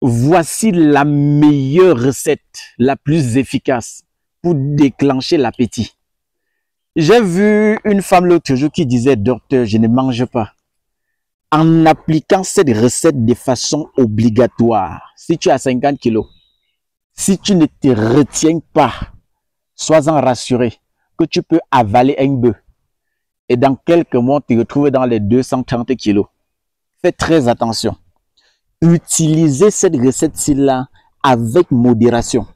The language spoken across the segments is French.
Voici la meilleure recette, la plus efficace pour déclencher l'appétit. J'ai vu une femme l'autre jour qui disait, docteur, je ne mange pas. En appliquant cette recette de façon obligatoire, si tu as 50 kilos, si tu ne te retiens pas, sois-en rassuré que tu peux avaler un bœuf. Et dans quelques mois, te retrouver dans les 230 kilos. Fais très attention. Utilisez cette recette-ci-là avec modération.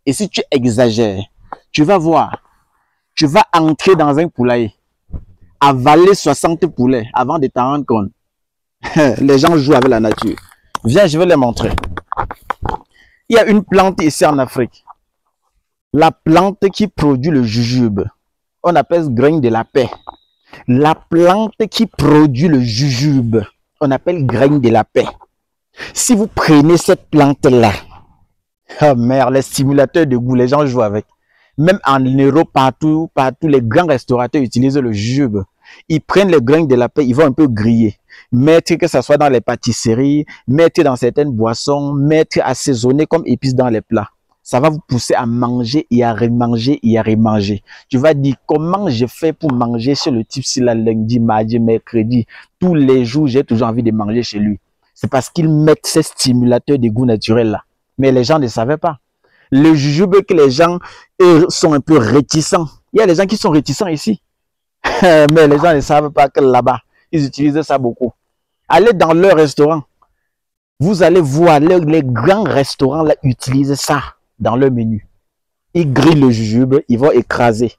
Et si tu exagères, tu vas voir, tu vas entrer dans un poulailler, avaler 60 poulets avant de t'en rendre compte. Les gens jouent avec la nature. Viens, je vais les montrer. Il y a une plante ici en Afrique. La plante qui produit le jujube. On appelle ce grain de la paix. La plante qui produit le jujube. On appelle grain de la paix. Si vous prenez cette plante-là, oh merde, les stimulateurs de goût, les gens jouent avec. Même en Europe, partout, les grands restaurateurs utilisent le jujube. Ils prennent le grain de la paix, ils vont un peu griller. Mettre, que ce soit dans les pâtisseries, mettre dans certaines boissons, mettre assaisonner comme épices dans les plats. Ça va vous pousser à manger et à remanger et à remanger. Tu vas dire, comment je fais pour manger chez le type si la lundi, mardi, mercredi, tous les jours, j'ai toujours envie de manger chez lui. C'est parce qu'ils mettent ces stimulateurs de goût naturel là. Mais les gens ne savaient pas. Le jujube que les gens sont un peu réticents. Il y a des gens qui sont réticents ici. Mais les gens ne savent pas que là-bas, ils utilisent ça beaucoup. Allez dans leur restaurant. Vous allez voir, les grands restaurants là utilisent ça dans leur menu. Ils grillent le jujube, ils vont écraser.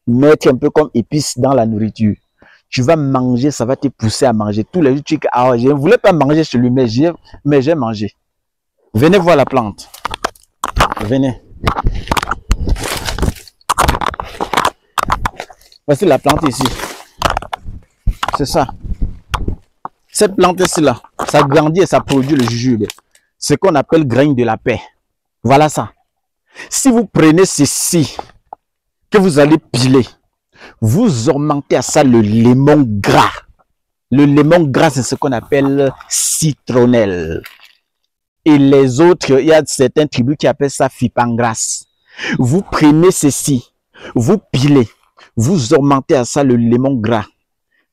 Mettre un peu comme épices dans la nourriture. Tu vas manger, ça va te pousser à manger. Tous les jours, tu dis, ah, je ne voulais pas manger chez lui, mais j'ai mangé. Venez voir la plante. Venez. Voici la plante ici. C'est ça. Cette plante-ci là, ça grandit et ça produit le jujube. Ce qu'on appelle grain de la paix. Voilà ça. Si vous prenez ceci, que vous allez piler, vous augmentez à ça le limon gras. Le limon gras, c'est ce qu'on appelle citronnelle. Et les autres, il y a certaines tribus qui appellent ça fipangras. Vous prenez ceci, vous pilez, vous augmentez à ça le limon gras.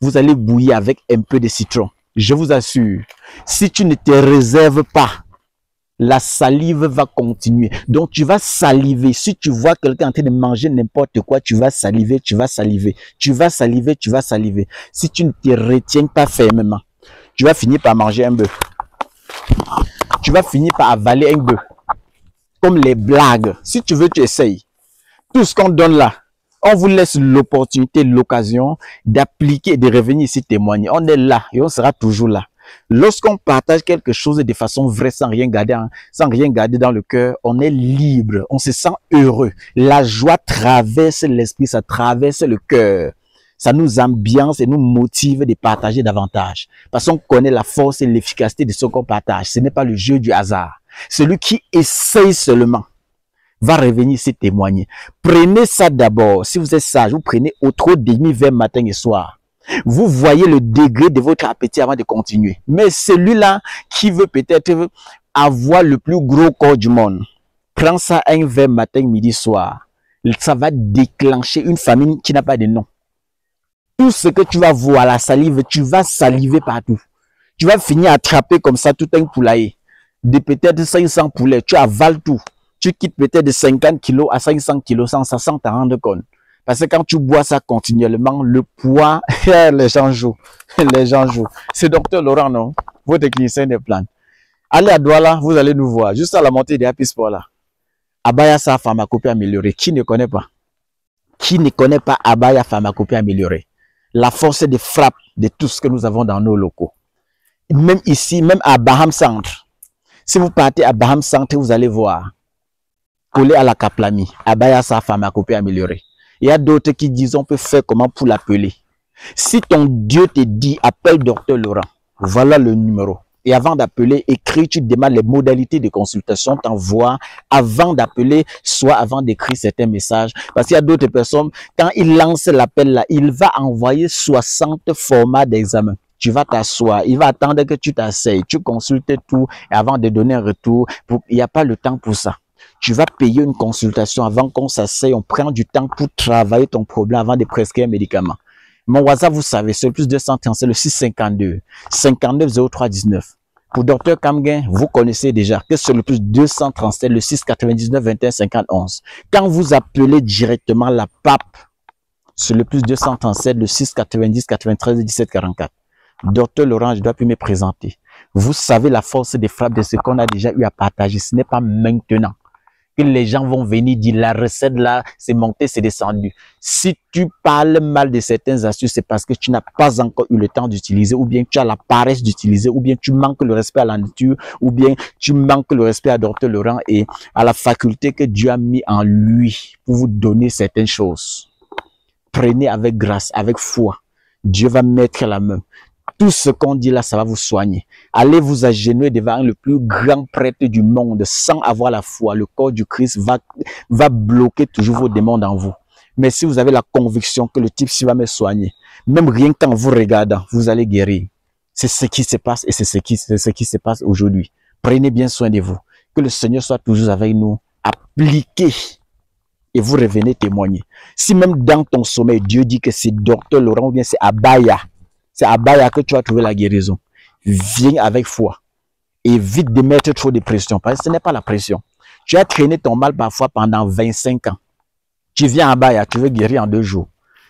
Vous allez bouillir avec un peu de citron. Je vous assure, si tu ne te réserves pas, la salive va continuer. Donc, tu vas saliver. Si tu vois quelqu'un en train de manger n'importe quoi, tu vas saliver, tu vas saliver. Tu vas saliver, tu vas saliver. Si tu ne te retiens pas fermement, tu vas finir par manger un bœuf. Tu vas finir par avaler un bœuf. Comme les blagues. Si tu veux, tu essayes. Tout ce qu'on donne là, on vous laisse l'opportunité, l'occasion d'appliquer et de revenir ici témoigner. On est là et on sera toujours là. Lorsqu'on partage quelque chose de façon vraie, sans rien garder dans le cœur, on est libre, on se sent heureux. La joie traverse l'esprit, ça traverse le cœur. Ça nous ambiance et nous motive de partager davantage. Parce qu'on connaît la force et l'efficacité de ce qu'on partage. Ce n'est pas le jeu du hasard. Celui qui essaye seulement va revenir ici témoigner. Prenez ça d'abord. Si vous êtes sage, vous prenez au trop demi vers matin et soir. Vous voyez le degré de votre appétit avant de continuer. Mais celui-là qui veut peut-être avoir le plus gros corps du monde, prends ça un verre matin, midi, soir. Ça va déclencher une famine qui n'a pas de nom. Tout ce que tu vas voir, la salive, tu vas saliver partout. Tu vas finir à attraper comme ça tout un poulailler. De peut-être 500 poulets, tu avales tout. Tu quittes peut-être de 50 kilos à 500 kilos sans t'en rendre compte. Parce que quand tu bois ça continuellement, le poids, les gens jouent. Les gens jouent. C'est Dr Laurent, non? Votre clinicien des plantes. Allez à Douala, vous allez nous voir. Juste à la montée des Happy Sport là. Abaya Sa pharmacopée améliorée. Qui ne connaît pas? Qui ne connaît pas Abaya pharmacopée améliorée? La force de frappe de tout ce que nous avons dans nos locaux. Même ici, même à Baham Centre. Si vous partez à Baham Centre, vous allez voir. Collé à la Kaplami. Abaya Sa pharmacopée améliorée. Il y a d'autres qui disent on peut faire comment pour l'appeler. Si ton Dieu te dit appelle Dr Laurent, voilà le numéro. Et avant d'appeler, écris, tu demandes les modalités de consultation, t'envoies avant d'appeler, soit avant d'écrire certains messages. Parce qu'il y a d'autres personnes, quand ils lancent l'appel là, il va envoyer 60 formats d'examen. Tu vas t'asseoir. Il va attendre que tu t'asseyes. Tu consultes tout et avant de donner un retour. Il n'y a pas le temps pour ça. Tu vas payer une consultation avant qu'on s'asseye. On prend du temps pour travailler ton problème avant de prescrire un médicament. Mon WhatsApp, vous savez, c'est le plus 230, c'est le 652 59 03 19. Pour Dr Kamgen, vous connaissez déjà que c'est le plus 237, le 699 21 51. Quand vous appelez directement la PAP, c'est le plus 237, le 690 93 17 44. Dr Laurent, je dois plus me présenter. Vous savez la force des frappes de ce qu'on a déjà eu à partager. Ce n'est pas maintenant que les gens vont venir dire la recette là, c'est monté, c'est descendu. Si tu parles mal de certaines astuces, c'est parce que tu n'as pas encore eu le temps d'utiliser, ou bien tu as la paresse d'utiliser, ou bien tu manques le respect à la nature, ou bien tu manques le respect à Dr Laurent et à la faculté que Dieu a mis en lui pour vous donner certaines choses. Prenez avec grâce, avec foi. Dieu va mettre la main. Tout ce qu'on dit là, ça va vous soigner. Allez vous agenouiller devant le plus grand prêtre du monde sans avoir la foi. Le corps du Christ va bloquer toujours vos démons dans vous. Mais si vous avez la conviction que le type-ci va me soigner, même rien qu'en vous regardant, vous allez guérir. C'est ce qui se passe et c'est ce qui se passe aujourd'hui. Prenez bien soin de vous. Que le Seigneur soit toujours avec nous. Appliquez. Et vous revenez témoigner. Si même dans ton sommeil, Dieu dit que c'est Dr Laurent ou bien c'est Abaya, c'est à Baya que tu as trouvé la guérison. Viens avec foi. Évite de mettre trop de pression. Parce que ce n'est pas la pression. Tu as traîné ton mal parfois pendant 25 ans. Tu viens à Baya, tu veux guérir en 2 jours.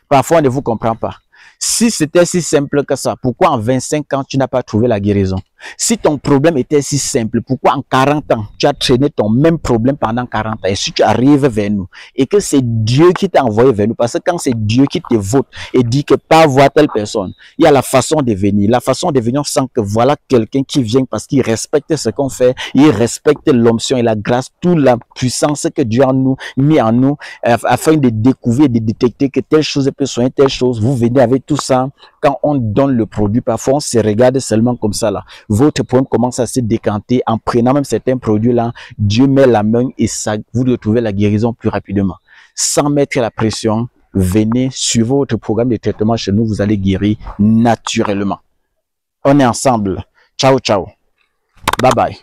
Parfois, on ne vous comprend pas. Si c'était si simple que ça, pourquoi en 25 ans, tu n'as pas trouvé la guérison? Si ton problème était si simple, pourquoi en 40 ans, tu as traîné ton même problème pendant 40 ans? Et si tu arrives vers nous, et que c'est Dieu qui t'a envoyé vers nous, parce que quand c'est Dieu qui te vote et dit que pas voir telle personne, il y a la façon de venir. La façon de venir, on sent que voilà quelqu'un qui vient parce qu'il respecte ce qu'on fait, il respecte l'onction et la grâce, toute la puissance que Dieu a mis en nous, afin de découvrir, de détecter que telle chose peut soigner telle chose. Vous venez avec tout ça. Quand on donne le produit, parfois on se regarde seulement comme ça là. Votre problème commence à se décanter en prenant même certains produits là. Dieu met la main et ça, vous retrouvez la guérison plus rapidement. Sans mettre la pression, venez suivre votre programme de traitement chez nous, vous allez guérir naturellement. On est ensemble. Ciao, ciao. Bye bye.